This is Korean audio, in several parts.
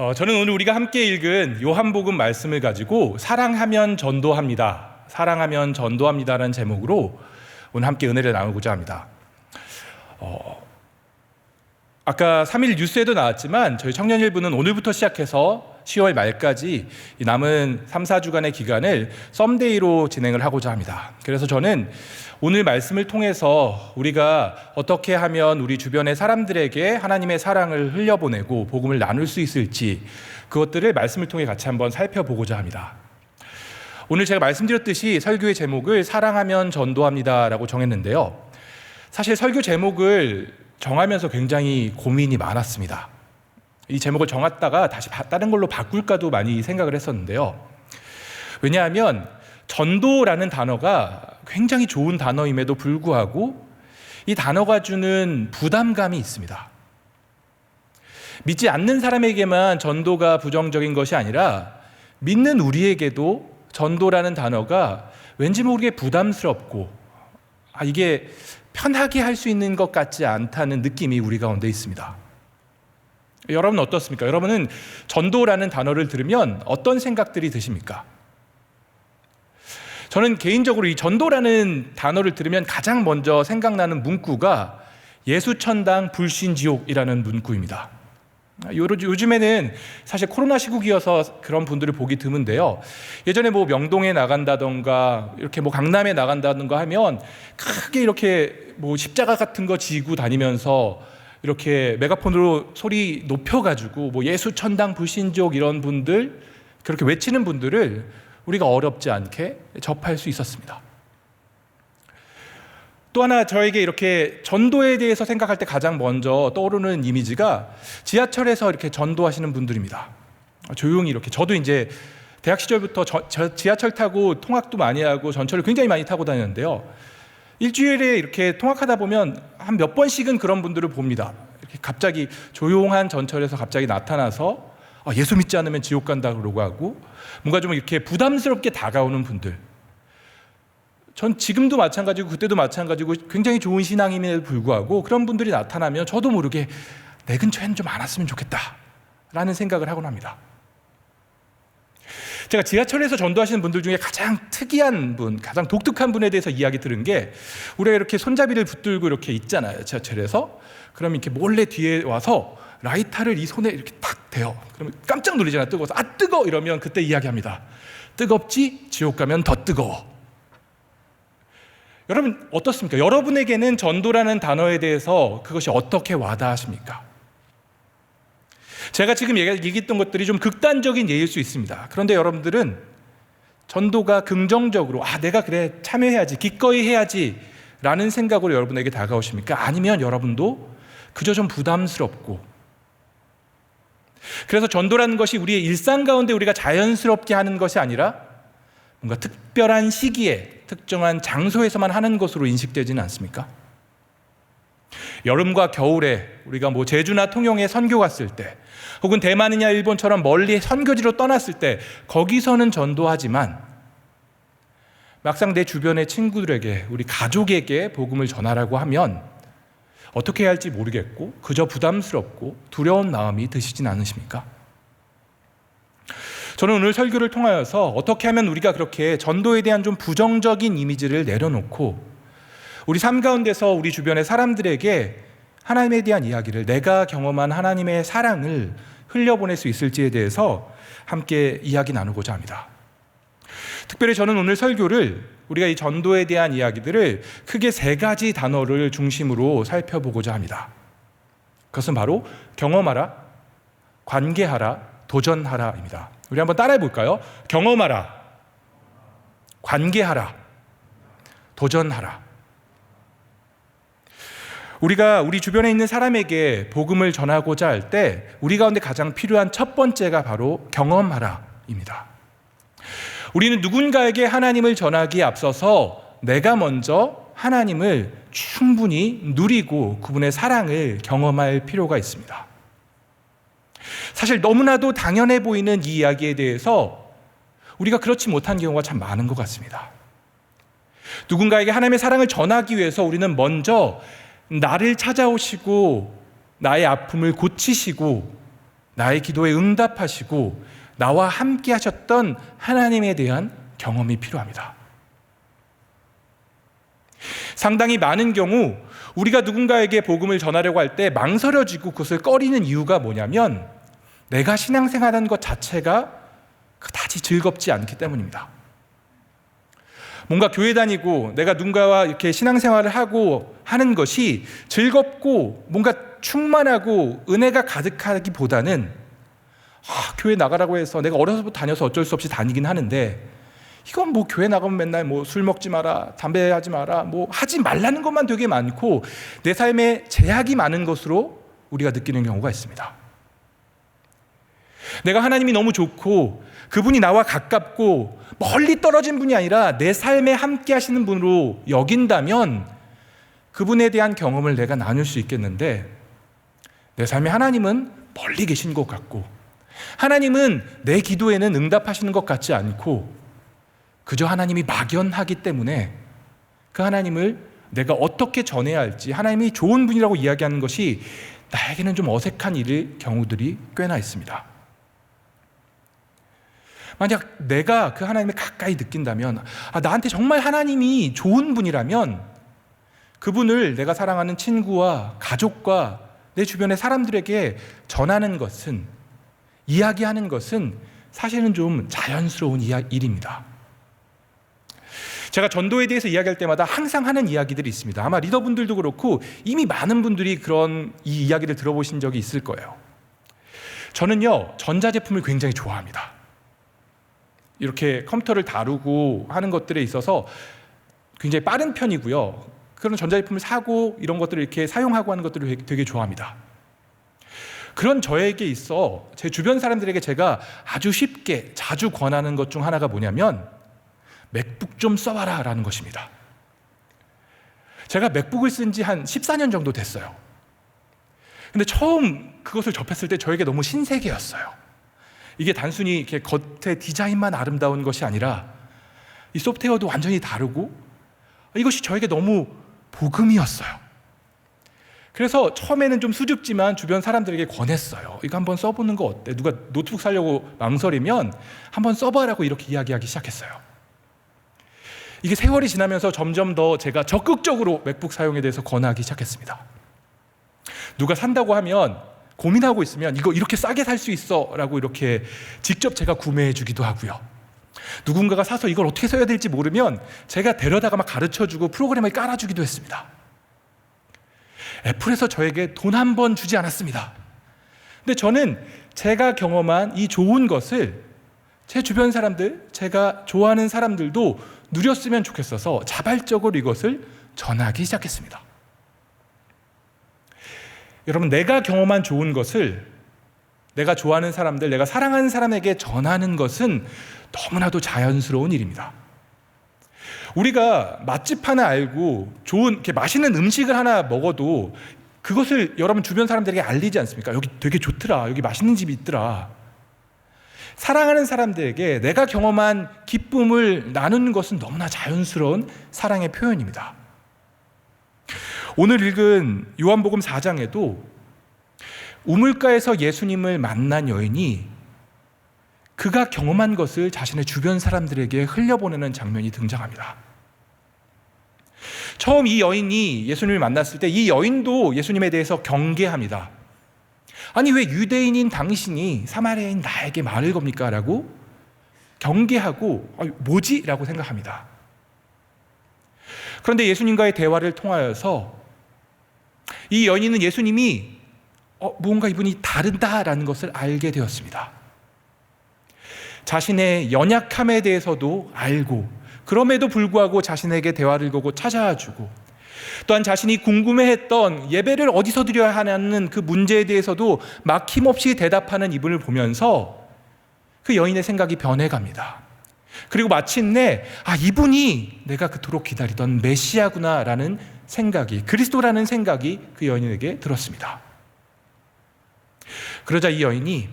저는 오늘 우리가 함께 읽은 요한복음 말씀을 가지고 사랑하면 전도합니다. 사랑하면 전도합니다라는 제목으로 오늘 함께 은혜를 나누고자 합니다. 아까 3일 뉴스에도 나왔지만 저희 청년일부는 오늘부터 시작해서 10월 말까지 남은 3, 4주간의 기간을 썸데이로 진행을 하고자 합니다. 그래서 저는 오늘 말씀을 통해서 우리가 어떻게 하면 우리 주변의 사람들에게 하나님의 사랑을 흘려보내고 복음을 나눌 수 있을지 그것들을 말씀을 통해 같이 한번 살펴보고자 합니다. 오늘 제가 말씀드렸듯이 설교의 제목을 사랑하면 전도합니다라고 정했는데요. 사실 설교 제목을 정하면서 굉장히 고민이 많았습니다. 이 제목을 정했다가 다시 다른 걸로 바꿀까도 많이 생각을 했었는데요. 왜냐하면 전도라는 단어가 굉장히 좋은 단어임에도 불구하고 이 단어가 주는 부담감이 있습니다. 믿지 않는 사람에게만 전도가 부정적인 것이 아니라 믿는 우리에게도 전도라는 단어가 왠지 모르게 부담스럽고 이게 편하게 할 수 있는 것 같지 않다는 느낌이 우리 가운데 있습니다. 여러분은 어떻습니까? 여러분은 전도라는 단어를 들으면 어떤 생각들이 드십니까? 저는 개인적으로 이 전도라는 단어를 들으면 가장 먼저 생각나는 문구가 예수천당 불신지옥이라는 문구입니다. 요즘에는 사실 코로나 시국이어서 그런 분들을 보기 드문데요. 예전에 명동에 나간다던가 이렇게 강남에 나간다던가 하면 크게 이렇게 십자가 같은 거 지고 다니면서 이렇게 메가폰으로 소리 높여가지고 예수천당 불신지옥 이런 분들 그렇게 외치는 분들을 우리가 어렵지 않게 접할 수 있었습니다. 또 하나 저에게 이렇게 전도에 대해서 생각할 때 가장 먼저 떠오르는 이미지가 지하철에서 이렇게 전도하시는 분들입니다. 조용히 이렇게 저도 이제 대학 시절부터 지하철 타고 통학도 많이 하고 전철을 굉장히 많이 타고 다녔는데요. 일주일에 이렇게 통학하다 보면 한 몇 번씩은 그런 분들을 봅니다. 이렇게 갑자기 조용한 전철에서 갑자기 나타나서 예수 믿지 않으면 지옥 간다 그러고 하고 뭔가 좀 이렇게 부담스럽게 다가오는 분들. 전 지금도 마찬가지고 그때도 마찬가지고 굉장히 좋은 신앙임에도 불구하고 그런 분들이 나타나면 저도 모르게 내 근처에는 좀 안 왔으면 좋겠다 라는 생각을 하곤 합니다. 제가 지하철에서 전도하시는 분들 중에 가장 특이한 분, 가장 독특한 분에 대해서 이야기 들은 게 우리가 이렇게 손잡이를 붙들고 이렇게 있잖아요. 지하철에서. 그럼 이렇게 몰래 뒤에 와서 라이터를 이 손에 이렇게 탁 대요. 그러면 깜짝 놀리잖아요. 뜨거워서 뜨거! 이러면 그때 이야기합니다. 뜨겁지? 지옥 가면 더 뜨거워. 여러분 어떻습니까? 여러분에게는 전도라는 단어에 대해서 그것이 어떻게 와닿으십니까? 제가 지금 얘기했던 것들이 좀 극단적인 예일 수 있습니다. 그런데 여러분들은 전도가 긍정적으로 내가 그래 참여해야지 기꺼이 해야지 라는 생각으로 여러분에게 다가오십니까? 아니면 여러분도 그저 좀 부담스럽고 그래서 전도라는 것이 우리의 일상 가운데 우리가 자연스럽게 하는 것이 아니라 뭔가 특별한 시기에 특정한 장소에서만 하는 것으로 인식되지는 않습니까? 여름과 겨울에 우리가 제주나 통영에 선교 갔을 때 혹은 대만이냐 일본처럼 멀리 선교지로 떠났을 때 거기서는 전도하지만 막상 내 주변의 친구들에게 우리 가족에게 복음을 전하라고 하면 어떻게 해야 할지 모르겠고 그저 부담스럽고 두려운 마음이 드시진 않으십니까? 저는 오늘 설교를 통하여서 어떻게 하면 우리가 그렇게 전도에 대한 좀 부정적인 이미지를 내려놓고 우리 삶 가운데서 우리 주변의 사람들에게 하나님에 대한 이야기를 내가 경험한 하나님의 사랑을 흘려보낼 수 있을지에 대해서 함께 이야기 나누고자 합니다. 특별히 저는 오늘 설교를 우리가 이 전도에 대한 이야기들을 크게 3가지 단어를 중심으로 살펴보고자 합니다. 그것은 바로 경험하라, 관계하라, 도전하라입니다. 우리 한번 따라해 볼까요? 경험하라, 관계하라, 도전하라. 우리가 우리 주변에 있는 사람에게 복음을 전하고자 할 때 우리 가운데 가장 필요한 첫 번째가 바로 경험하라입니다. 우리는 누군가에게 하나님을 전하기에 앞서서 내가 먼저 하나님을 충분히 누리고 그분의 사랑을 경험할 필요가 있습니다. 사실 너무나도 당연해 보이는 이 이야기에 대해서 우리가 그렇지 못한 경우가 참 많은 것 같습니다. 누군가에게 하나님의 사랑을 전하기 위해서 우리는 먼저 나를 찾아오시고 나의 아픔을 고치시고 나의 기도에 응답하시고 나와 함께 하셨던 하나님에 대한 경험이 필요합니다. 상당히 많은 경우 우리가 누군가에게 복음을 전하려고 할 때 망설여지고 그것을 꺼리는 이유가 뭐냐면 내가 신앙생활하는 것 자체가 그다지 즐겁지 않기 때문입니다. 뭔가 교회 다니고 내가 누군가와 이렇게 신앙생활을 하고 하는 것이 즐겁고 뭔가 충만하고 은혜가 가득하기보다는 교회 나가라고 해서 내가 어려서부터 다녀서 어쩔 수 없이 다니긴 하는데 이건 뭐 교회 나가면 맨날 뭐 술 먹지 마라, 담배 하지 마라, 뭐 하지 말라는 것만 되게 많고 내 삶에 제약이 많은 것으로 우리가 느끼는 경우가 있습니다. 내가 하나님이 너무 좋고 그분이 나와 가깝고 멀리 떨어진 분이 아니라 내 삶에 함께 하시는 분으로 여긴다면 그분에 대한 경험을 내가 나눌 수 있겠는데 내 삶에 하나님은 멀리 계신 것 같고 하나님은 내 기도에는 응답하시는 것 같지 않고 그저 하나님이 막연하기 때문에 그 하나님을 내가 어떻게 전해야 할지 하나님이 좋은 분이라고 이야기하는 것이 나에게는 좀 어색한 경우들이 꽤나 있습니다. 만약 내가 그 하나님을 가까이 느낀다면 나한테 정말 하나님이 좋은 분이라면 그분을 내가 사랑하는 친구와 가족과 내 주변의 사람들에게 전하는 것은 이야기하는 것은 사실은 좀 자연스러운 일입니다. 제가 전도에 대해서 이야기할 때마다 항상 하는 이야기들이 있습니다. 아마 리더분들도 그렇고 이미 많은 분들이 그런 이 이야기를 들어보신 적이 있을 거예요. 저는요, 전자제품을 굉장히 좋아합니다. 이렇게 컴퓨터를 다루고 하는 것들에 있어서 굉장히 빠른 편이고요. 그런 전자제품을 사고 이런 것들을 이렇게 사용하고 하는 것들을 되게 좋아합니다. 그런 저에게 있어 제 주변 사람들에게 제가 아주 쉽게 자주 권하는 것 중 하나가 뭐냐면 맥북 좀 써봐라 라는 것입니다. 제가 맥북을 쓴 지 한 14년 정도 됐어요. 근데 처음 그것을 접했을 때 저에게 너무 신세계였어요. 이게 단순히 이렇게 겉의 디자인만 아름다운 것이 아니라 이 소프트웨어도 완전히 다르고 이것이 저에게 너무 복음이었어요. 그래서 처음에는 좀 수줍지만 주변 사람들에게 권했어요. 이거 한번 써보는 거 어때? 누가 노트북 사려고 망설이면 한번 써봐라고 이렇게 이야기하기 시작했어요. 이게 세월이 지나면서 점점 더 제가 적극적으로 맥북 사용에 대해서 권하기 시작했습니다. 누가 산다고 하면 고민하고 있으면 이거 이렇게 싸게 살 수 있어 라고 이렇게 직접 제가 구매해 주기도 하고요. 누군가가 사서 이걸 어떻게 써야 될지 모르면 제가 데려다가 막 가르쳐주고 프로그램을 깔아주기도 했습니다. 애플에서 저에게 돈 한 번 주지 않았습니다. 근데 저는 제가 경험한 이 좋은 것을 제 주변 사람들, 제가 좋아하는 사람들도 누렸으면 좋겠어서 자발적으로 이것을 전하기 시작했습니다. 여러분, 내가 경험한 좋은 것을 내가 좋아하는 사람들, 내가 사랑하는 사람에게 전하는 것은 너무나도 자연스러운 일입니다. 우리가 맛집 하나 알고 좋은 이렇게 맛있는 음식을 하나 먹어도 그것을 여러분 주변 사람들에게 알리지 않습니까? 여기 되게 좋더라, 여기 맛있는 집이 있더라. 사랑하는 사람들에게 내가 경험한 기쁨을 나누는 것은 너무나 자연스러운 사랑의 표현입니다. 오늘 읽은 요한복음 4장에도 우물가에서 예수님을 만난 여인이 그가 경험한 것을 자신의 주변 사람들에게 흘려보내는 장면이 등장합니다. 처음 이 여인이 예수님을 만났을 때 이 여인도 예수님에 대해서 경계합니다. 아니, 왜 유대인인 당신이 사마리아인 나에게 말을 겁니까? 라고 경계하고 뭐지? 라고 생각합니다. 그런데 예수님과의 대화를 통하여서 이 여인은 예수님이 무언가 이분이 다르다라는 것을 알게 되었습니다. 자신의 연약함에 대해서도 알고 그럼에도 불구하고 자신에게 대화를 걸고 찾아와 주고 또한 자신이 궁금해했던 예배를 어디서 드려야 하냐는 그 문제에 대해서도 막힘없이 대답하는 이분을 보면서 그 여인의 생각이 변해갑니다. 그리고 마침내 이분이 내가 그토록 기다리던 메시아구나라는 생각이, 그리스도라는 생각이 그 여인에게 들었습니다. 그러자 이 여인이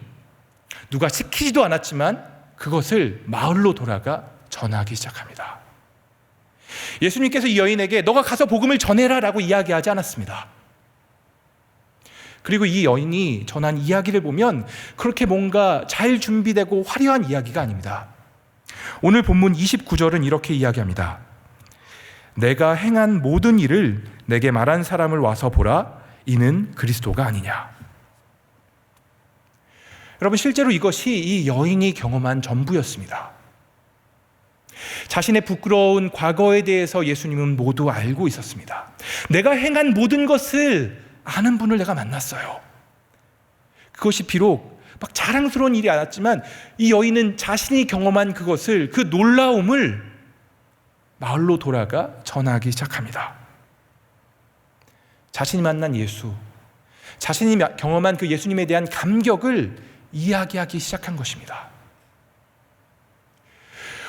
누가 시키지도 않았지만 그것을 마을로 돌아가 전하기 시작합니다. 예수님께서 이 여인에게 너가 가서 복음을 전해라 라고 이야기하지 않았습니다. 그리고 이 여인이 전한 이야기를 보면 그렇게 뭔가 잘 준비되고 화려한 이야기가 아닙니다. 오늘 본문 29절은 이렇게 이야기합니다. 내가 행한 모든 일을 내게 말한 사람을 와서 보라. 이는 그리스도가 아니냐. 여러분, 실제로 이것이 이 여인이 경험한 전부였습니다. 자신의 부끄러운 과거에 대해서 예수님은 모두 알고 있었습니다. 내가 행한 모든 것을 아는 분을 내가 만났어요. 그것이 비록 막 자랑스러운 일이 아니었지만 이 여인은 자신이 경험한 그것을, 그 놀라움을 마을로 돌아가 전하기 시작합니다. 자신이 만난 예수, 자신이 경험한 그 예수님에 대한 감격을 이야기하기 시작한 것입니다.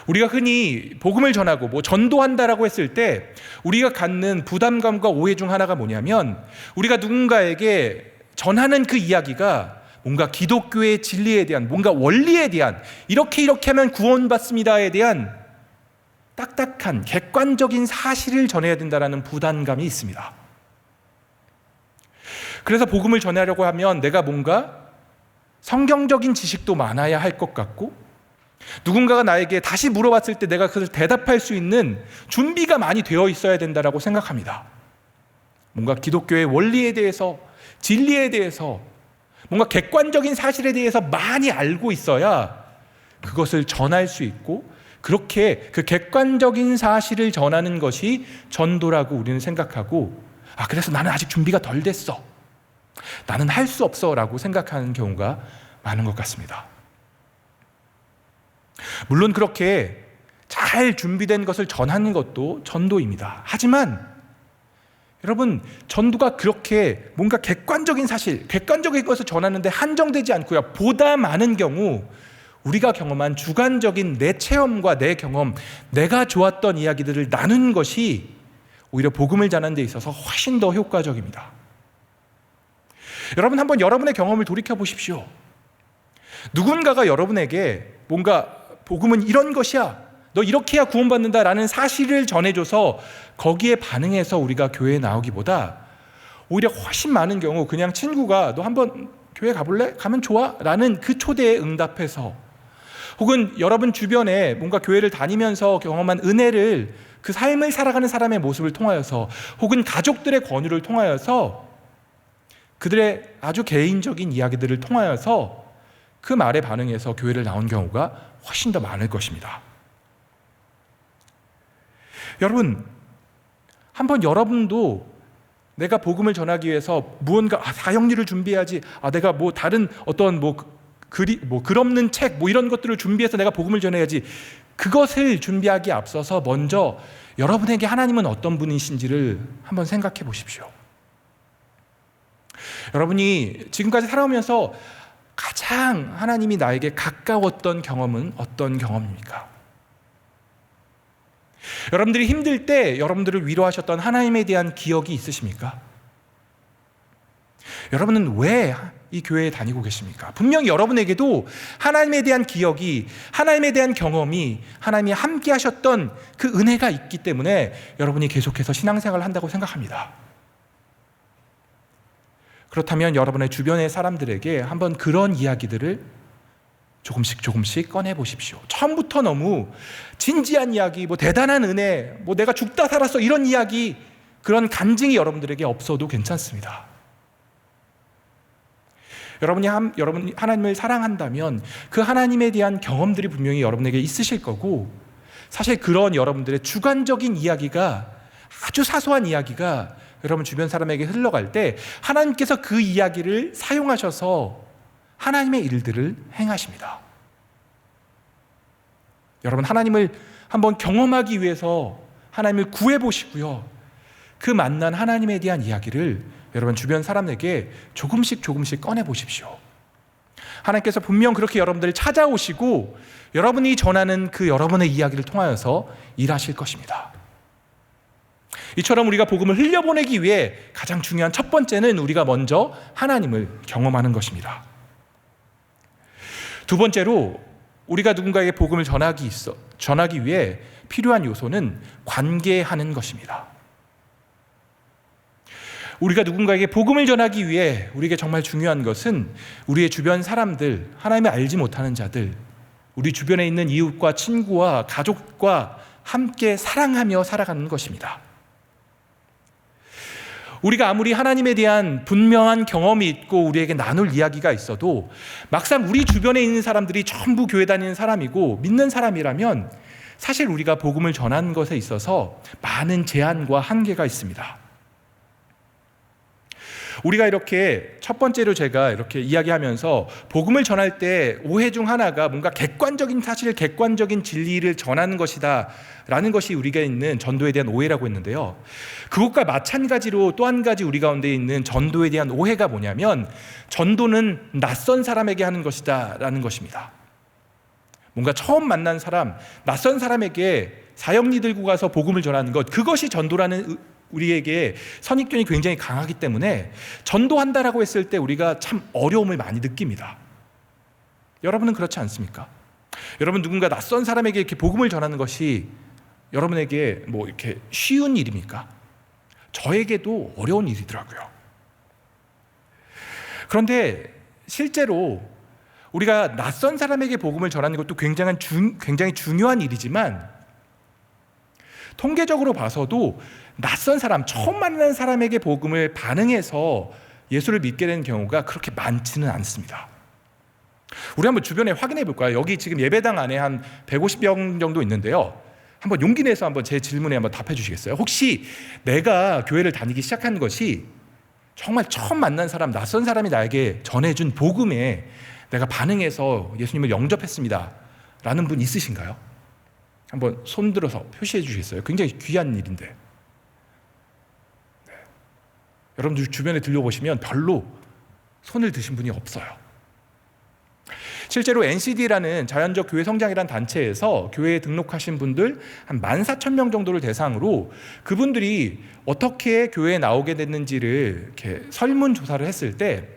우리가 흔히 복음을 전하고 전도한다라고 했을 때 우리가 갖는 부담감과 오해 중 하나가 뭐냐면, 우리가 누군가에게 전하는 그 이야기가 뭔가 기독교의 진리에 대한, 뭔가 원리에 대한, 이렇게 하면 구원받습니다에 대한 딱딱한 객관적인 사실을 전해야 된다는 부담감이 있습니다. 그래서 복음을 전하려고 하면 내가 뭔가 성경적인 지식도 많아야 할 것 같고, 누군가가 나에게 다시 물어봤을 때 내가 그것을 대답할 수 있는 준비가 많이 되어 있어야 된다고 생각합니다. 뭔가 기독교의 원리에 대해서, 진리에 대해서, 뭔가 객관적인 사실에 대해서 많이 알고 있어야 그것을 전할 수 있고, 그렇게 그 객관적인 사실을 전하는 것이 전도라고 우리는 생각하고, 그래서 나는 아직 준비가 덜 됐어, 나는 할 수 없어 라고 생각하는 경우가 많은 것 같습니다. 물론 그렇게 잘 준비된 것을 전하는 것도 전도입니다. 하지만 여러분, 전도가 그렇게 뭔가 객관적인 사실, 객관적인 것을 전하는데 한정되지 않고요, 보다 많은 경우 우리가 경험한 주관적인 내 체험과 내 경험, 내가 좋았던 이야기들을 나눈 것이 오히려 복음을 전하는 데 있어서 훨씬 더 효과적입니다. 여러분, 한번 여러분의 경험을 돌이켜 보십시오. 누군가가 여러분에게 뭔가 복음은 이런 것이야, 너 이렇게 해야 구원받는다라는 사실을 전해줘서 거기에 반응해서 우리가 교회에 나오기보다 오히려 훨씬 많은 경우 그냥 친구가 너 한번 교회 가볼래? 가면 좋아? 라는 그 초대에 응답해서, 혹은 여러분 주변에 뭔가 교회를 다니면서 경험한 은혜를, 그 삶을 살아가는 사람의 모습을 통하여서, 혹은 가족들의 권유를 통하여서, 그들의 아주 개인적인 이야기들을 통하여서 그 말에 반응해서 교회를 나온 경우가 훨씬 더 많을 것입니다. 여러분, 한번 여러분도 내가 복음을 전하기 위해서 무언가 사형리를 준비해야지, 내가 다른 어떤 글 없는 책 이런 것들을 준비해서 내가 복음을 전해야지, 그것을 준비하기에 앞서서 먼저 여러분에게 하나님은 어떤 분이신지를 한번 생각해 보십시오. 여러분이 지금까지 살아오면서 가장 하나님이 나에게 가까웠던 경험은 어떤 경험입니까? 여러분들이 힘들 때 여러분들을 위로하셨던 하나님에 대한 기억이 있으십니까? 여러분은 왜 이 교회에 다니고 계십니까? 분명히 여러분에게도 하나님에 대한 기억이, 하나님에 대한 경험이, 하나님이 함께 하셨던 그 은혜가 있기 때문에 여러분이 계속해서 신앙생활을 한다고 생각합니다. 그렇다면 여러분의 주변의 사람들에게 한번 그런 이야기들을 조금씩 꺼내 보십시오. 처음부터 너무 진지한 이야기, 대단한 은혜, 내가 죽다 살았어 이런 이야기, 그런 간증이 여러분들에게 없어도 괜찮습니다. 여러분이 하나님을 사랑한다면 그 하나님에 대한 경험들이 분명히 여러분에게 있으실 거고, 사실 그런 여러분들의 주관적인 이야기가, 아주 사소한 이야기가 여러분 주변 사람에게 흘러갈 때 하나님께서 그 이야기를 사용하셔서 하나님의 일들을 행하십니다. 여러분, 하나님을 한번 경험하기 위해서 하나님을 구해보시고요, 그 만난 하나님에 대한 이야기를 여러분 주변 사람에게 조금씩 꺼내보십시오. 하나님께서 분명 그렇게 여러분들을 찾아오시고 여러분이 전하는 그 여러분의 이야기를 통하여서 일하실 것입니다. 이처럼 우리가 복음을 흘려보내기 위해 가장 중요한 첫 번째는 우리가 먼저 하나님을 경험하는 것입니다. 두 번째로 우리가 누군가에게 복음을 전하기 위해 필요한 요소는 관계하는 것입니다. 우리가 누군가에게 복음을 전하기 위해 우리에게 정말 중요한 것은 우리의 주변 사람들, 하나님을 알지 못하는 자들, 우리 주변에 있는 이웃과 친구와 가족과 함께 사랑하며 살아가는 것입니다. 우리가 아무리 하나님에 대한 분명한 경험이 있고 우리에게 나눌 이야기가 있어도 막상 우리 주변에 있는 사람들이 전부 교회 다니는 사람이고 믿는 사람이라면 사실 우리가 복음을 전하는 것에 있어서 많은 제한과 한계가 있습니다. 우리가 이렇게 첫 번째로 제가 이렇게 이야기하면서 복음을 전할 때 오해 중 하나가 뭔가 객관적인 사실, 객관적인 진리를 전하는 것이다 라는 것이 우리가 있는 전도에 대한 오해라고 했는데요. 그것과 마찬가지로 또 한 가지 우리 가운데 있는 전도에 대한 오해가 뭐냐면 전도는 낯선 사람에게 하는 것이다 라는 것입니다. 뭔가 처음 만난 사람, 낯선 사람에게 사형리 들고 가서 복음을 전하는 것, 그것이 전도라는 우리에게 선입견이 굉장히 강하기 때문에 전도한다라고 했을 때 우리가 참 어려움을 많이 느낍니다. 여러분은 그렇지 않습니까? 여러분 누군가 낯선 사람에게 이렇게 복음을 전하는 것이 여러분에게 뭐 이렇게 쉬운 일입니까? 저에게도 어려운 일이더라고요. 그런데 실제로 우리가 낯선 사람에게 복음을 전하는 것도 굉장히 중요한 일이지만 통계적으로 봐서도 낯선 사람, 처음 만나는 사람에게 복음을 반응해서 예수를 믿게 되는 경우가 그렇게 많지는 않습니다. 우리 한번 주변에 확인해 볼까요? 여기 지금 예배당 안에 한 150명 정도 있는데요. 한번 용기 내서 한번 제 질문에 한번 답해 주시겠어요? 혹시 내가 교회를 다니기 시작한 것이 정말 처음 만난 사람, 낯선 사람이 나에게 전해준 복음에 내가 반응해서 예수님을 영접했습니다 라는 분 있으신가요? 한번 손 들어서 표시해 주시겠어요? 굉장히 귀한 일인데. 네. 여러분들 주변에 들려보시면 별로 손을 드신 분이 없어요. 실제로 NCD라는 자연적 교회 성장이라는 단체에서 교회에 등록하신 분들 한 14,000명 정도를 대상으로 그분들이 어떻게 교회에 나오게 됐는지를 이렇게 설문조사를 했을 때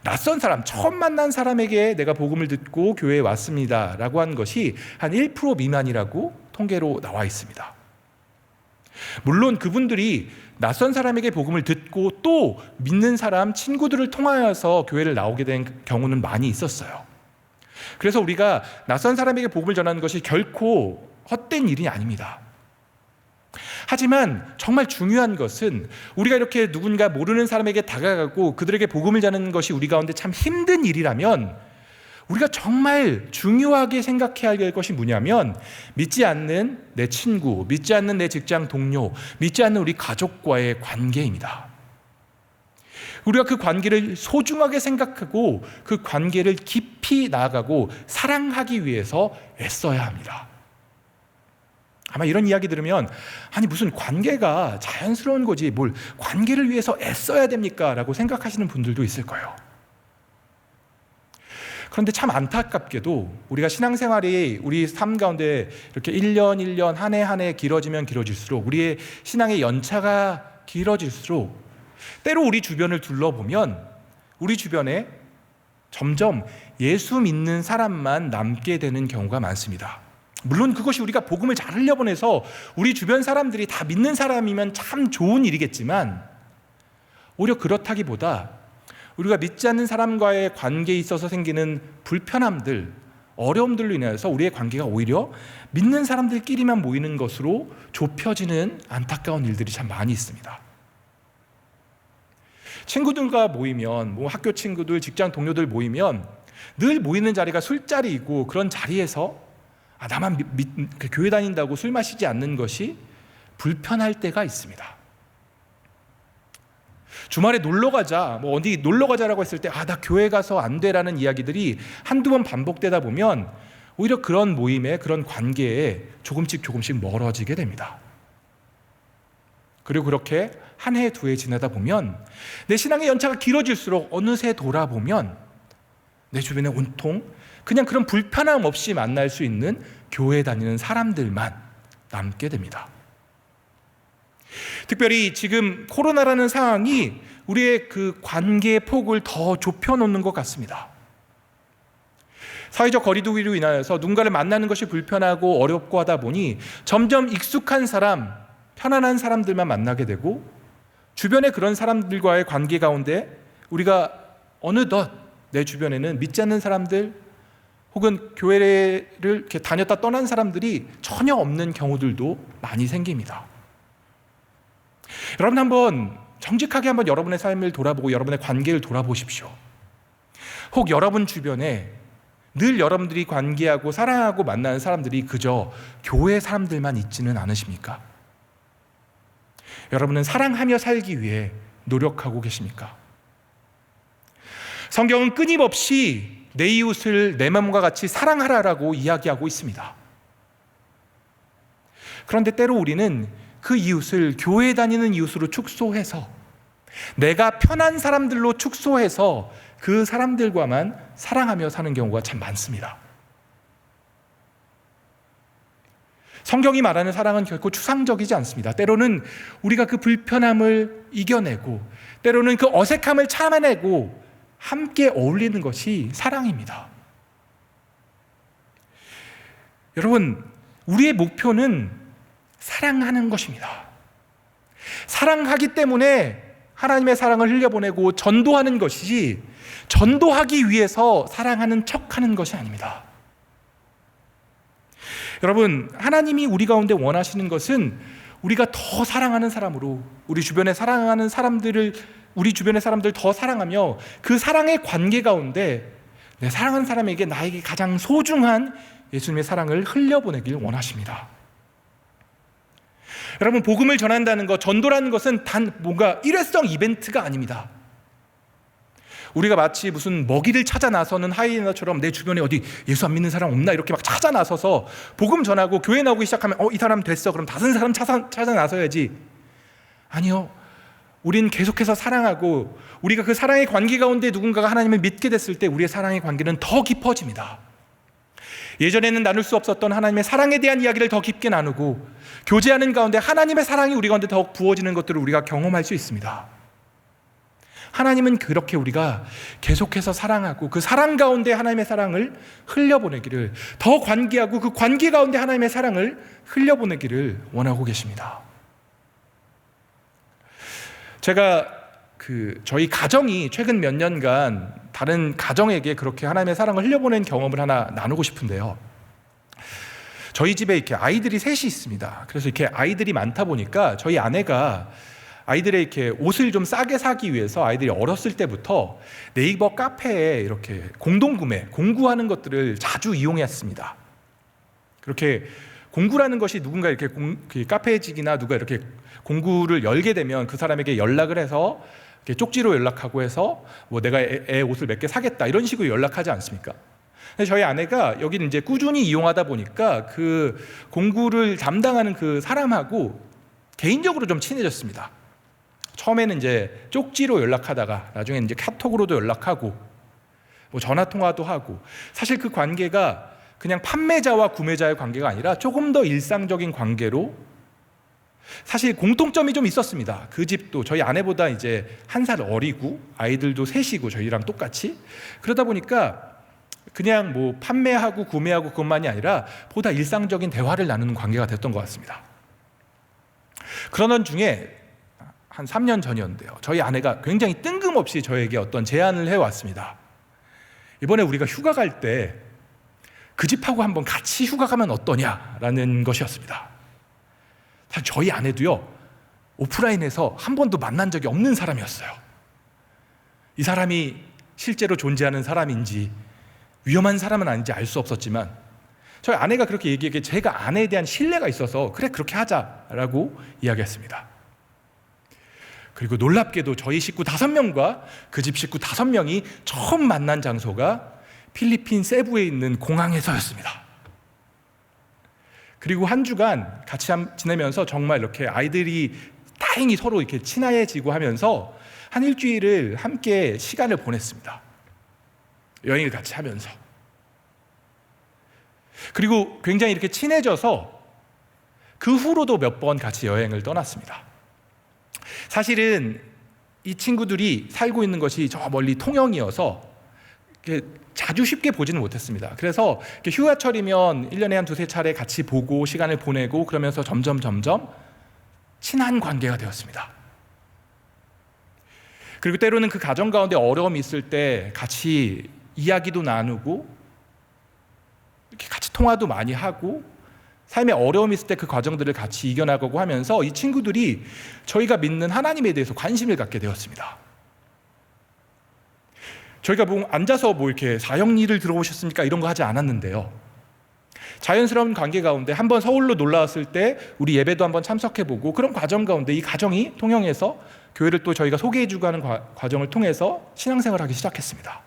낯선 사람, 처음 만난 사람에게 내가 복음을 듣고 교회에 왔습니다 라고 한 것이 한 1% 미만이라고 통계로 나와 있습니다. 물론 그분들이 낯선 사람에게 복음을 듣고 또 믿는 사람, 친구들을 통하여서 교회를 나오게 된 경우는 많이 있었어요. 그래서 우리가 낯선 사람에게 복음을 전하는 것이 결코 헛된 일이 아닙니다. 하지만 정말 중요한 것은 우리가 이렇게 누군가 모르는 사람에게 다가가고 그들에게 복음을 전하는 것이 우리 가운데 참 힘든 일이라면 우리가 정말 중요하게 생각해야 할 것이 뭐냐면 믿지 않는 내 친구, 믿지 않는 내 직장 동료, 믿지 않는 우리 가족과의 관계입니다. 우리가 그 관계를 소중하게 생각하고 그 관계를 깊이 나아가고 사랑하기 위해서 애써야 합니다. 아마 이런 이야기 들으면 아니 무슨 관계가 자연스러운 거지 뭘 관계를 위해서 애써야 됩니까? 라고 생각하시는 분들도 있을 거예요. 그런데 참 안타깝게도 우리가 신앙생활이 우리 삶 가운데 이렇게 1년 한 해 길어지면 길어질수록 우리의 신앙의 연차가 길어질수록 때로 우리 주변을 둘러보면 우리 주변에 점점 예수 믿는 사람만 남게 되는 경우가 많습니다. 물론 그것이 우리가 복음을 잘 흘려보내서 우리 주변 사람들이 다 믿는 사람이면 참 좋은 일이겠지만 오히려 그렇다기보다 우리가 믿지 않는 사람과의 관계에 있어서 생기는 불편함들, 어려움들로 인해서 우리의 관계가 오히려 믿는 사람들끼리만 모이는 것으로 좁혀지는 안타까운 일들이 참 많이 있습니다. 친구들과 모이면 학교 친구들, 직장 동료들 모이면 늘 모이는 자리가 술자리이고 그런 자리에서 나만 교회 다닌다고 술 마시지 않는 것이 불편할 때가 있습니다. 주말에 놀러가자, 어디 놀러가자라고 했을 때 나 교회 가서 안 돼라는 이야기들이 한두 번 반복되다 보면 오히려 그런 모임에 그런 관계에 조금씩 멀어지게 됩니다. 그리고 그렇게 한 해, 두 해 지나다 보면 내 신앙의 연차가 길어질수록 어느새 돌아보면 내 주변에 온통 그냥 그런 불편함 없이 만날 수 있는 교회 다니는 사람들만 남게 됩니다. 특별히 지금 코로나라는 상황이 우리의 그 관계의 폭을 더 좁혀놓는 것 같습니다. 사회적 거리두기로 인하여서 누군가를 만나는 것이 불편하고 어렵고 하다 보니 점점 익숙한 사람, 편안한 사람들만 만나게 되고 주변에 그런 사람들과의 관계 가운데 우리가 어느덧 내 주변에는 믿지 않는 사람들 혹은 교회를 이렇게 다녔다 떠난 사람들이 전혀 없는 경우들도 많이 생깁니다. 여러분 한번 정직하게 한번 여러분의 삶을 돌아보고 여러분의 관계를 돌아보십시오. 혹 여러분 주변에 늘 여러분들이 관계하고 사랑하고 만나는 사람들이 그저 교회 사람들만 있지는 않으십니까? 여러분은 사랑하며 살기 위해 노력하고 계십니까? 성경은 끊임없이 내 이웃을 내 마음과 같이 사랑하라라고 이야기하고 있습니다. 그런데 때로 우리는 그 이웃을 교회 다니는 이웃으로 축소해서 내가 편한 사람들로 축소해서 그 사람들과만 사랑하며 사는 경우가 참 많습니다. 성경이 말하는 사랑은 결코 추상적이지 않습니다. 때로는 우리가 그 불편함을 이겨내고 때로는 그 어색함을 참아내고 함께 어울리는 것이 사랑입니다. 여러분, 우리의 목표는 사랑하는 것입니다. 사랑하기 때문에 하나님의 사랑을 흘려보내고 전도하는 것이지 전도하기 위해서 사랑하는 척하는 것이 아닙니다. 여러분, 하나님이 우리 가운데 원하시는 것은 우리가 더 사랑하는 사람으로 우리 주변에 사랑하는 사람들을 우리 주변의 사람들 더 사랑하며 그 사랑의 관계 가운데 내 사랑하는 사람에게 나에게 가장 소중한 예수님의 사랑을 흘려보내길 원하십니다. 여러분, 복음을 전한다는 것, 전도라는 것은 단 뭔가 일회성 이벤트가 아닙니다. 우리가 마치 무슨 먹이를 찾아 나서는 하이에나처럼 내 주변에 어디 예수 안 믿는 사람 없나 이렇게 막 찾아 나서서 복음 전하고 교회 나오기 시작하면 이 사람 됐어 그럼 다른 사람 찾아 나서야지. 아니요, 우린 계속해서 사랑하고 우리가 그 사랑의 관계 가운데 누군가가 하나님을 믿게 됐을 때 우리의 사랑의 관계는 더 깊어집니다. 예전에는 나눌 수 없었던 하나님의 사랑에 대한 이야기를 더 깊게 나누고 교제하는 가운데 하나님의 사랑이 우리 가운데 더욱 부어지는 것들을 우리가 경험할 수 있습니다. 하나님은 그렇게 우리가 계속해서 사랑하고 그 사랑 가운데 하나님의 사랑을 흘려보내기를, 더 관계하고 그 관계 가운데 하나님의 사랑을 흘려보내기를 원하고 계십니다. 제가 저희 가정이 최근 몇 년간 다른 가정에게 그렇게 하나님의 사랑을 흘려보낸 경험을 하나 나누고 싶은데요. 저희 집에 이렇게 아이들이 셋이 있습니다. 그래서 이렇게 아이들이 많다 보니까 저희 아내가 아이들의 이렇게 옷을 좀 싸게 사기 위해서 아이들이 어렸을 때부터 네이버 카페에 이렇게 공동구매, 공구하는 것들을 자주 이용했습니다. 그렇게 공구라는 것이 누군가 이렇게 카페직이나 누가 이렇게 공구를 열게 되면 그 사람에게 연락을 해서 이렇게 쪽지로 연락하고 해서 뭐 내가 애 옷을 몇 개 사겠다 이런 식으로 연락하지 않습니까? 저희 아내가 여기는 이제 꾸준히 이용하다 보니까 그 공구를 담당하는 그 사람하고 개인적으로 좀 친해졌습니다. 처음에는 이제 쪽지로 연락하다가 나중에는 이제 카톡으로도 연락하고 뭐 전화 통화도 하고, 사실 그 관계가 그냥 판매자와 구매자의 관계가 아니라 조금 더 일상적인 관계로, 사실 공통점이 좀 있었습니다. 그 집도 저희 아내보다 이제 1살 어리고 아이들도 셋이고 저희랑 똑같이, 그러다 보니까 그냥 뭐 판매하고 구매하고 그것만이 아니라 보다 일상적인 대화를 나누는 관계가 됐던 것 같습니다. 그러던 중에 한 3년 전이었는데요, 저희 아내가 굉장히 뜬금없이 저에게 어떤 제안을 해왔습니다. 이번에 우리가 휴가 갈 때 그 집하고 한번 같이 휴가 가면 어떠냐라는 것이었습니다. 사실 저희 아내도요, 오프라인에서 한 번도 만난 적이 없는 사람이었어요. 이 사람이 실제로 존재하는 사람인지 위험한 사람은 아닌지 알 수 없었지만 저희 아내가 그렇게 얘기하기에 제가 아내에 대한 신뢰가 있어서 그래 그렇게 하자라고 이야기했습니다. 그리고 놀랍게도 저희 식구 5명과 그 집 식구 5명이 처음 만난 장소가 필리핀 세부에 있는 공항에서였습니다. 그리고 한 주간 같이 지내면서 정말 이렇게 아이들이 다행히 서로 이렇게 친해지고 하면서 한 일주일을 함께 시간을 보냈습니다. 여행을 같이 하면서. 그리고 굉장히 이렇게 친해져서 그 후로도 몇 번 같이 여행을 떠났습니다. 사실은 이 친구들이 살고 있는 것이 저 멀리 통영이어서 자주 쉽게 보지는 못했습니다. 그래서 휴가철이면 1년에 한 2-3차례 같이 보고 시간을 보내고 그러면서 점점 친한 관계가 되었습니다. 그리고 때로는 그 가정 가운데 어려움이 있을 때 같이 이야기도 나누고 이렇게 같이 통화도 많이 하고 삶에 어려움이 있을 때 그 과정들을 같이 이겨나가고 하면서 이 친구들이 저희가 믿는 하나님에 대해서 관심을 갖게 되었습니다. 저희가 앉아서 이렇게 사형리를 들어보셨습니까? 이런 거 하지 않았는데요. 자연스러운 관계 가운데 한번 서울로 놀러 왔을 때 우리 예배도 한번 참석해보고 그런 과정 가운데 이 가정이 통영해서 교회를 또 저희가 소개해주고 하는 과정을 통해서 신앙생활을 하기 시작했습니다.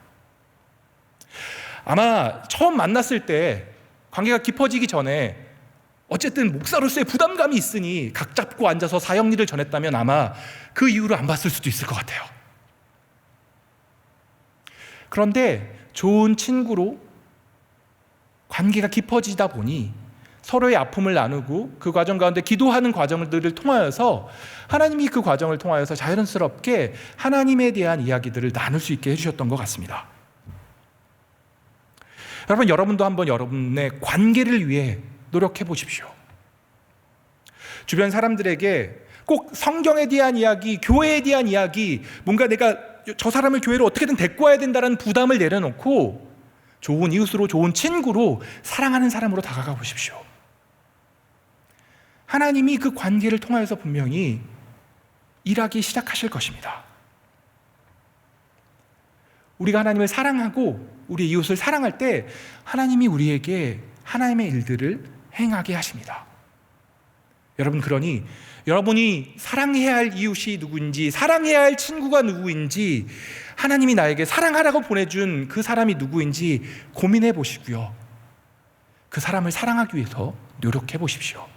아마 처음 만났을 때 관계가 깊어지기 전에 어쨌든 목사로서의 부담감이 있으니 각 잡고 앉아서 사형리를 전했다면 아마 그 이후로 안 봤을 수도 있을 것 같아요. 그런데 좋은 친구로 관계가 깊어지다 보니 서로의 아픔을 나누고 그 과정 가운데 기도하는 과정들을 통하여서 하나님이 그 과정을 통하여서 자연스럽게 하나님에 대한 이야기들을 나눌 수 있게 해주셨던 것 같습니다. 여러분도 한번 여러분의 관계를 위해 노력해 보십시오. 주변 사람들에게 꼭 성경에 대한 이야기, 교회에 대한 이야기, 뭔가 내가 저 사람을 교회로 어떻게든 데리고 와야 된다는 부담을 내려놓고 좋은 이웃으로, 좋은 친구로, 사랑하는 사람으로 다가가 보십시오. 하나님이 그 관계를 통하여서 분명히 일하기 시작하실 것입니다. 우리가 하나님을 사랑하고 우리 이웃을 사랑할 때 하나님이 우리에게 하나님의 일들을 행하게 하십니다. 여러분, 그러니 여러분이 사랑해야 할 이웃이 누구인지, 사랑해야 할 친구가 누구인지, 하나님이 나에게 사랑하라고 보내준 그 사람이 누구인지 고민해 보시고요. 그 사람을 사랑하기 위해서 노력해 보십시오.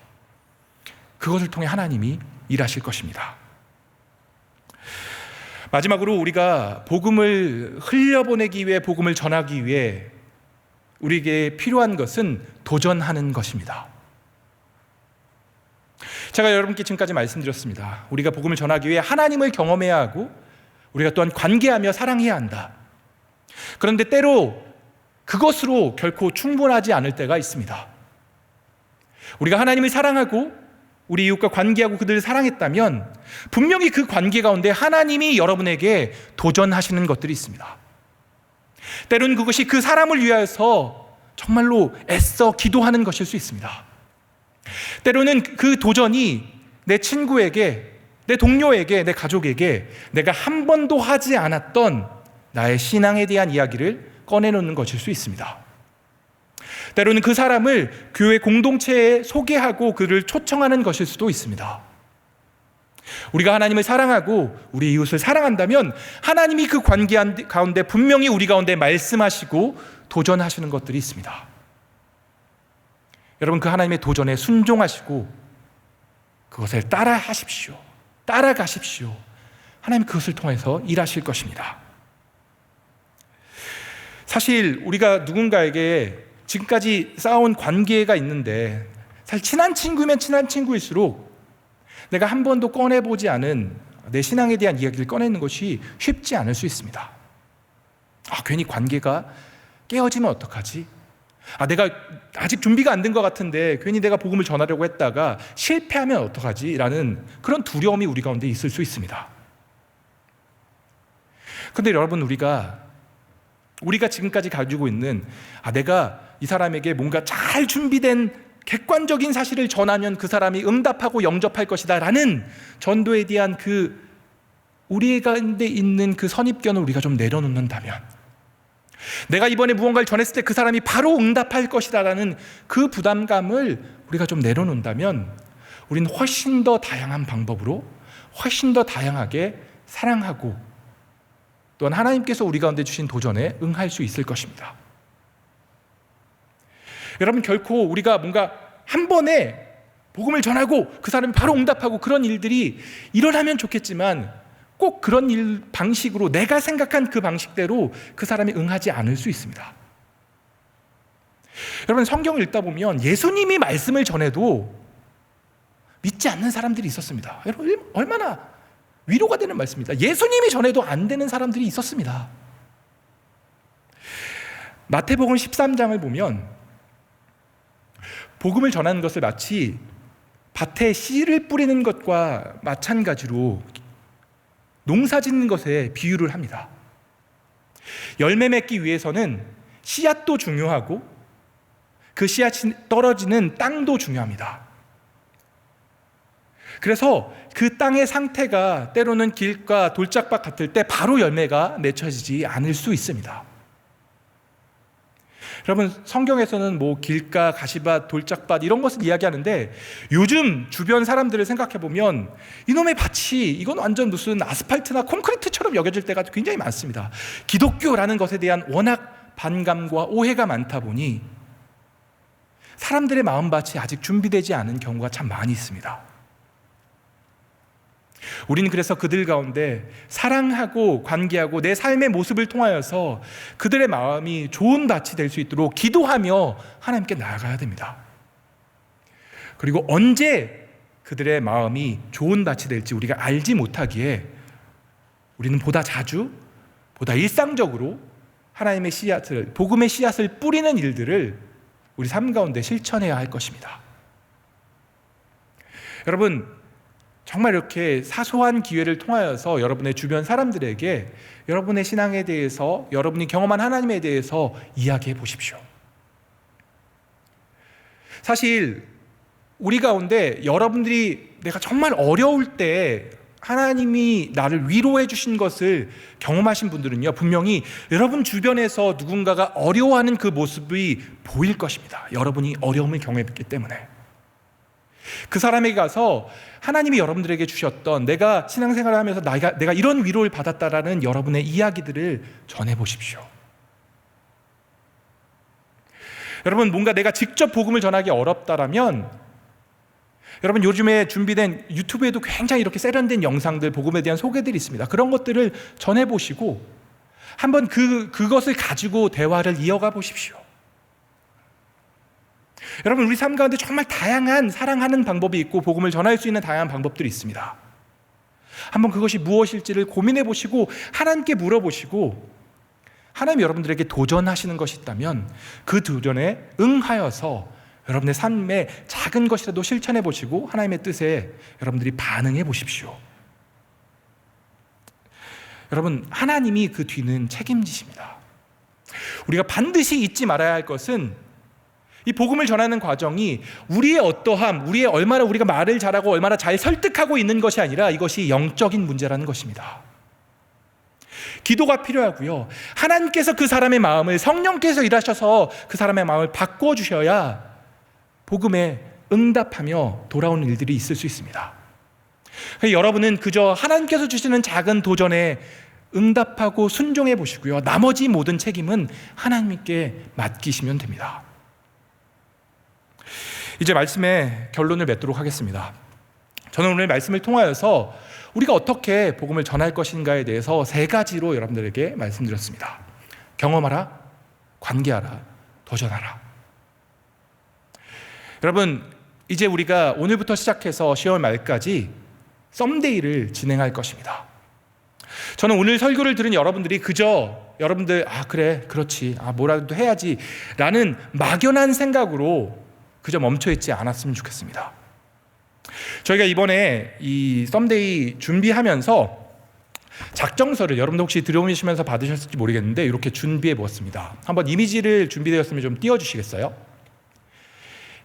그것을 통해 하나님이 일하실 것입니다. 마지막으로 우리가 복음을 흘려보내기 위해, 복음을 전하기 위해 우리에게 필요한 것은 도전하는 것입니다. 제가 여러분께 지금까지 말씀드렸습니다. 우리가 복음을 전하기 위해 하나님을 경험해야 하고 우리가 또한 관계하며 사랑해야 한다. 그런데 때로 그것으로 결코 충분하지 않을 때가 있습니다. 우리가 하나님을 사랑하고 우리 이웃과 관계하고 그들을 사랑했다면 분명히 그 관계 가운데 하나님이 여러분에게 도전하시는 것들이 있습니다. 때로는 그것이 그 사람을 위하여서 정말로 애써 기도하는 것일 수 있습니다. 때로는 그 도전이 내 친구에게, 내 동료에게, 내 가족에게 내가 한 번도 하지 않았던 나의 신앙에 대한 이야기를 꺼내놓는 것일 수 있습니다. 때로는 그 사람을 교회 공동체에 소개하고 그를 초청하는 것일 수도 있습니다. 우리가 하나님을 사랑하고 우리 이웃을 사랑한다면 하나님이 그 관계 가운데 분명히 우리 가운데 말씀하시고 도전하시는 것들이 있습니다. 여러분, 그 하나님의 도전에 순종하시고 그것을 따라하십시오. 따라가십시오. 하나님 그것을 통해서 일하실 것입니다. 사실 우리가 누군가에게 지금까지 쌓아온 관계가 있는데 사실 친한 친구면 친한 친구일수록 내가 한 번도 꺼내보지 않은 내 신앙에 대한 이야기를 꺼내는 것이 쉽지 않을 수 있습니다. 괜히 관계가 깨어지면 어떡하지? 내가 아직 준비가 안 된 것 같은데 괜히 내가 복음을 전하려고 했다가 실패하면 어떡하지? 라는 그런 두려움이 우리 가운데 있을 수 있습니다. 그런데 여러분, 우리가 지금까지 가지고 있는 내가 이 사람에게 뭔가 잘 준비된 객관적인 사실을 전하면 그 사람이 응답하고 영접할 것이다 라는 전도에 대한 그 우리 가운데 있는 그 선입견을 우리가 좀 내려놓는다면, 내가 이번에 무언가를 전했을 때 그 사람이 바로 응답할 것이다 라는 그 부담감을 우리가 좀 내려놓는다면 우리는 훨씬 더 다양한 방법으로 훨씬 더 다양하게 사랑하고 또한 하나님께서 우리 가운데 주신 도전에 응할 수 있을 것입니다. 여러분, 결코 우리가 뭔가 한 번에 복음을 전하고 그 사람이 바로 응답하고 그런 일들이 일어나면 좋겠지만 꼭 그런 일 방식으로, 내가 생각한 그 방식대로 그 사람이 응하지 않을 수 있습니다. 여러분, 성경을 읽다 보면 예수님이 말씀을 전해도 믿지 않는 사람들이 있었습니다. 여러분, 얼마나 위로가 되는 말씀입니다. 예수님이 전해도 안 되는 사람들이 있었습니다. 마태복음 13장을 보면 복음을 전하는 것을 마치 밭에 씨를 뿌리는 것과 마찬가지로 농사 짓는 것에 비유를 합니다. 열매 맺기 위해서는 씨앗도 중요하고 그 씨앗이 떨어지는 땅도 중요합니다. 그래서 그 땅의 상태가 때로는 길가 돌짝밭 같을 때 바로 열매가 맺혀지지 않을 수 있습니다. 여러분, 성경에서는 뭐 길가, 가시밭, 돌짝밭 이런 것을 이야기하는데 요즘 주변 사람들을 생각해 보면 이놈의 밭이 이건 완전 무슨 아스팔트나 콘크리트처럼 여겨질 때가 굉장히 많습니다. 기독교라는 것에 대한 워낙 반감과 오해가 많다 보니 사람들의 마음밭이 아직 준비되지 않은 경우가 참 많이 있습니다. 우리는 그래서 그들 가운데 사랑하고 관계하고 내 삶의 모습을 통하여서 그들의 마음이 좋은 밭이 될 수 있도록 기도하며 하나님께 나아가야 됩니다. 그리고 언제 그들의 마음이 좋은 밭이 될지 우리가 알지 못하기에 우리는 보다 자주, 보다 일상적으로 하나님의 씨앗을, 복음의 씨앗을 뿌리는 일들을 우리 삶 가운데 실천해야 할 것입니다. 여러분, 정말 이렇게 사소한 기회를 통하여서 여러분의 주변 사람들에게 여러분의 신앙에 대해서, 여러분이 경험한 하나님에 대해서 이야기해 보십시오. 사실 우리 가운데 여러분들이 내가 정말 어려울 때 하나님이 나를 위로해 주신 것을 경험하신 분들은요, 분명히 여러분 주변에서 누군가가 어려워하는 그 모습이 보일 것입니다. 여러분이 어려움을 경험했기 때문에. 그 사람에게 가서 하나님이 여러분들에게 주셨던, 내가 신앙생활을 하면서 내가 이런 위로를 받았다라는 여러분의 이야기들을 전해보십시오. 여러분, 뭔가 내가 직접 복음을 전하기 어렵다라면 여러분, 요즘에 준비된 유튜브에도 굉장히 이렇게 세련된 영상들, 복음에 대한 소개들이 있습니다. 그런 것들을 전해보시고 한번 그것을 가지고 대화를 이어가 보십시오. 여러분, 우리 삶 가운데 정말 다양한 사랑하는 방법이 있고 복음을 전할 수 있는 다양한 방법들이 있습니다. 한번 그것이 무엇일지를 고민해 보시고 하나님께 물어보시고, 하나님이 여러분들에게 도전하시는 것이 있다면 그 도전에 응하여서 여러분의 삶에 작은 것이라도 실천해 보시고 하나님의 뜻에 여러분들이 반응해 보십시오. 여러분, 하나님이 그 뒤는 책임지십니다. 우리가 반드시 잊지 말아야 할 것은 이 복음을 전하는 과정이 우리의 어떠함, 우리의 얼마나 우리가 말을 잘하고 얼마나 잘 설득하고 있는 것이 아니라 이것이 영적인 문제라는 것입니다. 기도가 필요하고요, 하나님께서 그 사람의 마음을, 성령께서 일하셔서 그 사람의 마음을 바꿔주셔야 복음에 응답하며 돌아오는 일들이 있을 수 있습니다. 여러분은 그저 하나님께서 주시는 작은 도전에 응답하고 순종해 보시고요, 나머지 모든 책임은 하나님께 맡기시면 됩니다. 이제 말씀의 결론을 맺도록 하겠습니다. 저는 오늘 말씀을 통하여서 우리가 어떻게 복음을 전할 것인가에 대해서 3가지로 여러분들에게 말씀드렸습니다. 경험하라, 관계하라, 도전하라. 여러분, 이제 우리가 오늘부터 시작해서 10월 말까지 썸데이를 진행할 것입니다. 저는 오늘 설교를 들은 여러분들이 그저 여러분들 그래, 그렇지, 뭐라도 해야지 라는 막연한 생각으로 그저 멈춰있지 않았으면 좋겠습니다. 저희가 이번에 이 썸데이 준비하면서 작정서를 여러분들 혹시 들어오시면서 받으셨을지 모르겠는데 이렇게 준비해 보았습니다. 한번 이미지를 준비되었으면 좀 띄워주시겠어요?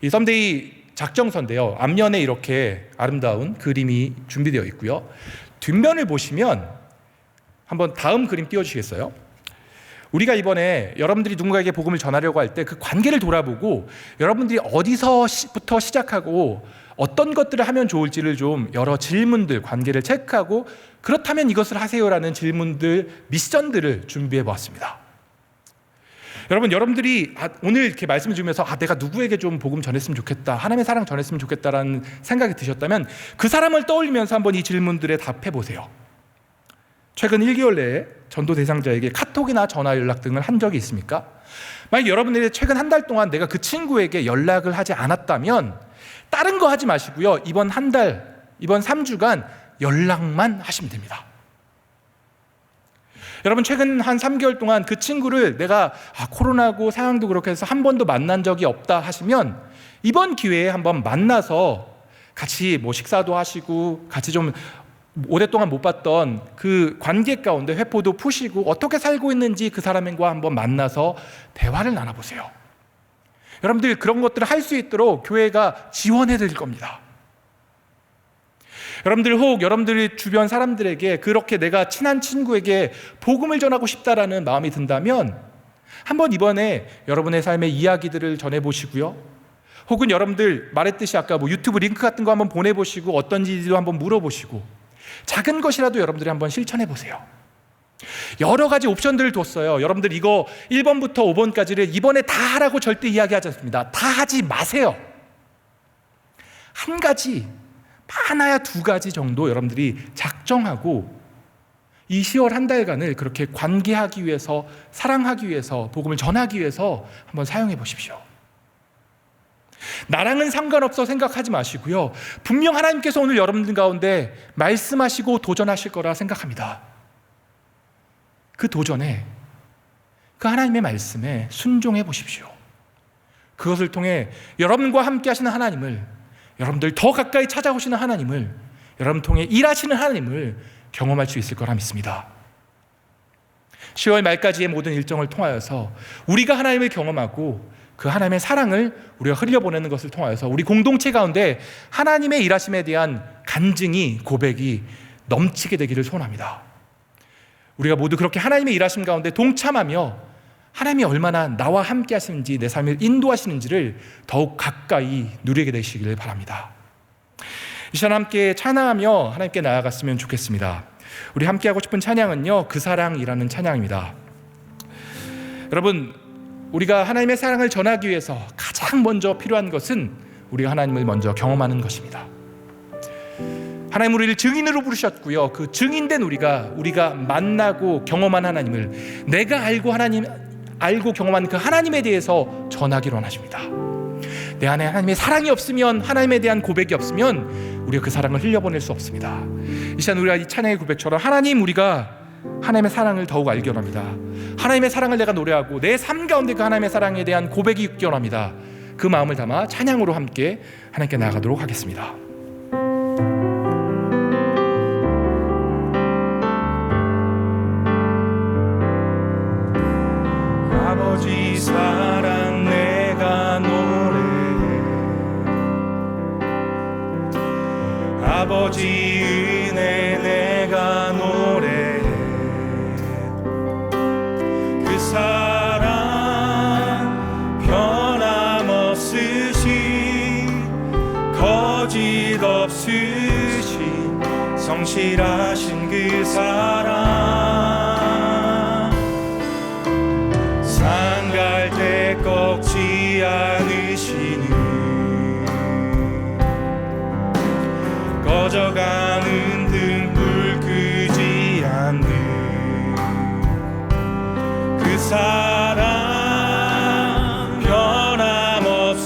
이 썸데이 작정서인데요, 앞면에 이렇게 아름다운 그림이 준비되어 있고요, 뒷면을 보시면 한번 다음 그림 띄워주시겠어요? 우리가 이번에 여러분들이 누군가에게 복음을 전하려고 할 때 그 관계를 돌아보고 여러분들이 어디서부터 시작하고 어떤 것들을 하면 좋을지를 좀 여러 질문들, 관계를 체크하고 그렇다면 이것을 하세요라는 질문들, 미션들을 준비해 보았습니다. 여러분들이 오늘 이렇게 말씀을 주면서 내가 누구에게 좀 복음 전했으면 좋겠다, 하나님의 사랑 전했으면 좋겠다라는 생각이 드셨다면 그 사람을 떠올리면서 한번 이 질문들에 답해 보세요. 최근 1개월 내에 전도 대상자에게 카톡이나 전화 연락 등을 한 적이 있습니까? 만약 여러분들이 최근 한 달 동안 내가 그 친구에게 연락을 하지 않았다면 다른 거 하지 마시고요, 이번 한 달, 이번 3주간 연락만 하시면 됩니다. 여러분, 최근 한 3개월 동안 그 친구를 내가 코로나고 상황도 그렇게 해서 한 번도 만난 적이 없다 하시면 이번 기회에 한번 만나서 같이 식사도 하시고 같이 좀 오랫동안 못 봤던 그 관계 가운데 회포도 푸시고 어떻게 살고 있는지 그 사람과 한번 만나서 대화를 나눠보세요. 여러분들 그런 것들을 할 수 있도록 교회가 지원해 드릴 겁니다. 여러분들 혹 여러분들의 주변 사람들에게 그렇게 내가 친한 친구에게 복음을 전하고 싶다라는 마음이 든다면 한번 이번에 여러분의 삶의 이야기들을 전해보시고요. 혹은 여러분들 말했듯이 아까 유튜브 링크 같은 거 한번 보내보시고 어떤지도 한번 물어보시고 작은 것이라도 여러분들이 한번 실천해보세요. 여러 가지 옵션들을 뒀어요. 여러분들 이거 1번부터 5번까지를 이번에 다 하라고 절대 이야기하지 않습니다. 다 하지 마세요. 한 가지, 하나야 두 가지 정도 여러분들이 작정하고 이 10월 한 달간을 그렇게 관계하기 위해서, 사랑하기 위해서, 복음을 전하기 위해서 한번 사용해 보십시오. 나랑은 상관없어 생각하지 마시고요. 분명 하나님께서 오늘 여러분들 가운데 말씀하시고 도전하실 거라 생각합니다. 그 도전에, 그 하나님의 말씀에 순종해 보십시오. 그것을 통해 여러분과 함께 하시는 하나님을, 여러분들 더 가까이 찾아오시는 하나님을, 여러분 통해 일하시는 하나님을 경험할 수 있을 거라 믿습니다. 10월 말까지의 모든 일정을 통하여서 우리가 하나님을 경험하고 그 하나님의 사랑을 우리가 흘려보내는 것을 통하여서 우리 공동체 가운데 하나님의 일하심에 대한 간증이, 고백이 넘치게 되기를 소원합니다. 우리가 모두 그렇게 하나님의 일하심 가운데 동참하며 하나님이 얼마나 나와 함께 하시는지, 내 삶을 인도하시는지를 더욱 가까이 누리게 되시기를 바랍니다. 이 시간 함께 찬양하며 하나님께 나아갔으면 좋겠습니다. 우리 함께 하고 싶은 찬양은요, 그 사랑이라는 찬양입니다. 여러분, 우리가 하나님의 사랑을 전하기 위해서 가장 먼저 필요한 것은 우리가 하나님을 먼저 경험하는 것입니다. 하나님 우리를 증인으로 부르셨고요, 그 증인된 우리가 만나고 경험한 하나님을, 내가 알고 경험한 그 하나님에 대해서 전하기로 원하십니다. 내 안에 하나님의 사랑이 없으면, 하나님에 대한 고백이 없으면 우리가 그 사랑을 흘려보낼 수 없습니다. 이 시간 우리가 이 찬양의 고백처럼 하나님, 우리가 하나님의 사랑을 더욱 알기 원합니다. 하나님의 사랑을 내가 노래하고 내 삶 가운데 그 하나님의 사랑에 대한 고백이 있기 원합니다. 그 마음을 담아 찬양으로 함께 하나님께 나아가도록 하겠습니다. 아버지 사랑 내가 노래해, 아버지 은혜 내가 노래해, 그 사랑 변함없으신, 거짓 없으신, 성실하신 그 사랑, 갈 때 꺾지 않으시는, 꺼져가는 등불 끄지 않는 그 사랑, 변함없으신,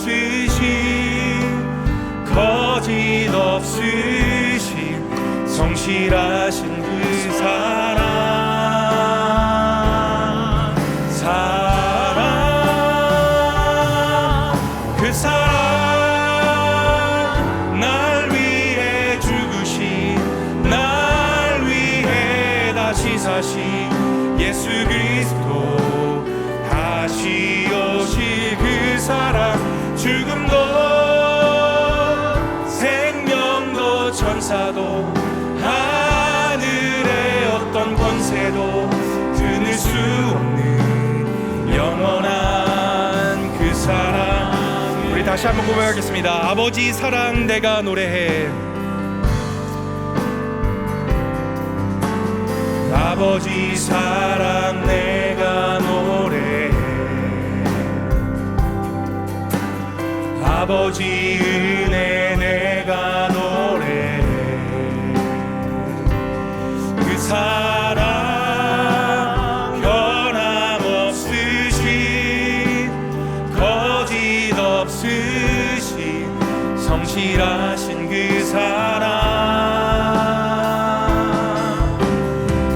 거짓 없으신, 성실하신 그 사랑, 그 사랑, 날 위해 죽으신, 날 위해 다시 사신 예수 그리스도, 다시 오실 그 사랑, 죽음도 생명도 천사도 하늘의 어떤 권세도 끊을 수 없는 영원한 그 사랑. 우리 다시 한번 고백하겠습니다. 아버지 사랑 내가 노래해, 아버지 사랑 내가 노래해, 아버지 은혜 내가 노래해, 그 사랑 변함없으신, 거짓 없으신, 성실하신 그 사랑,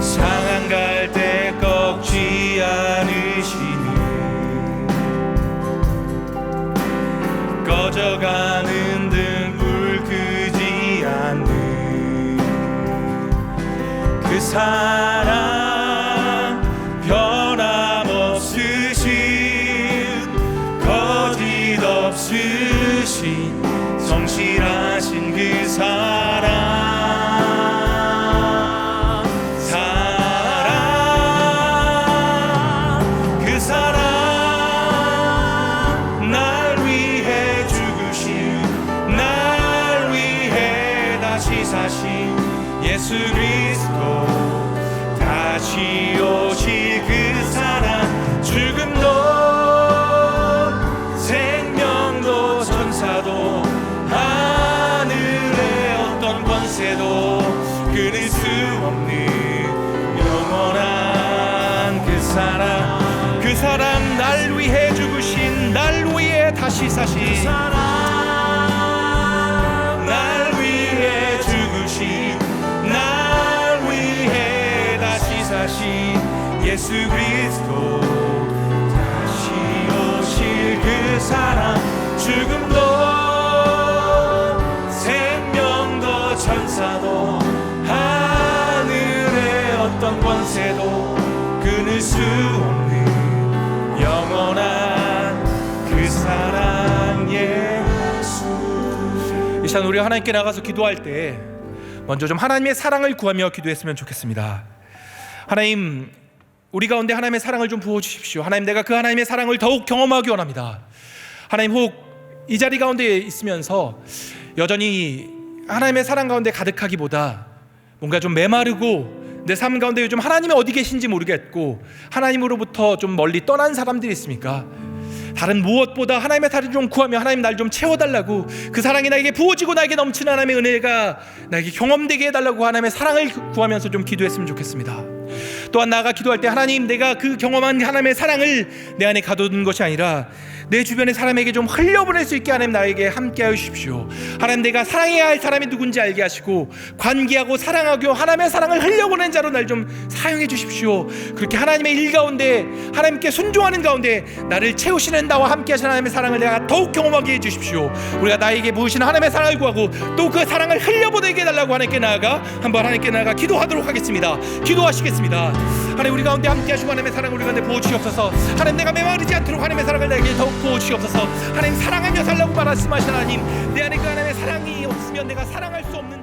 상한 갈 때 꺾지 않으시는, 꺼져가는 등불 끄지 않는 사랑 변함없으신 거짓 없으신 성실하신 그 사랑 그 사랑 날 위해 죽으신 날 위해 다시 사신 예수 그리스도 다시 오실 그 사랑 죽음도 생명도 천사도 하늘의 어떤 권세도 끊을 수 없는 영원한 그 사랑 날 위해 죽으신 날 위해 다시 사신 그 사랑 날 위해 죽으신 날 위해 다시 사신 예수 그리스도 다시 오실 그 사랑 죽음도 생명도 천사도 하늘의 어떤 권세도 끊을 수 없는 영원한 그 사랑 예수. 이 시간 우리가 하나님께 나가서 기도할 때 먼저 좀 하나님의 사랑을 구하며 기도했으면 좋겠습니다. 하나님, 우리 가운데 하나님의 사랑을 좀 부어주십시오. 하나님, 내가 그 하나님의 사랑을 더욱 경험하기 원합니다. 하나님, 혹 이 자리 가운데 있으면서 여전히 하나님의 사랑 가운데 가득하기보다 뭔가 좀 메마르고 내 삶 가운데 요즘 하나님이 어디 계신지 모르겠고 하나님으로부터 좀 멀리 떠난 사람들이 있습니까? 다른 무엇보다 하나님의 사랑을 좀 구하며 하나님 날 좀 채워달라고, 그 사랑이 나에게 부어지고 나에게 넘치는 하나님의 은혜가 나에게 경험되게 해달라고 하나님의 사랑을 구하면서 좀 기도했으면 좋겠습니다. 또한 나아가 기도할 때 하나님, 내가 그 경험한 하나님의 사랑을 내 안에 가둬둔 것이 아니라 내 주변의 사람에게 좀 흘려보낼 수 있게 하나님 나에게 함께하여 주십시오. 하나님, 내가 사랑해야 할 사람이 누군지 알게 하시고 관계하고 사랑하고 하나님의 사랑을 흘려보낸 자로 날 좀 사용해 주십시오. 그렇게 하나님의 일 가운데 하나님께 순종하는 가운데 나를 채우시는 나와 함께 하시는 하나님의 사랑을 내가 더욱 경험하게 해주십시오. 우리가 나에게 부으시는 하나님의 사랑을 구하고 또 그 사랑을 흘려보내게 해달라고 하나님께 나아가 한번 하나님께 나아가 기도하도록 하겠습니다. 기도하시겠습니다. 하나님, 우리 가운데 함께 하시고 하나님의 사랑을 우리 가운데 부어주시옵소서. 하나님, 내가 메마르지 않도록 하나님의 사랑을 나에게 더욱 부어주시옵소서. 하나님, 사랑하며 살라고 말씀하신 하나님, 내 안에 그 하나님의 사랑이 없으면 내가 사랑할 수 없는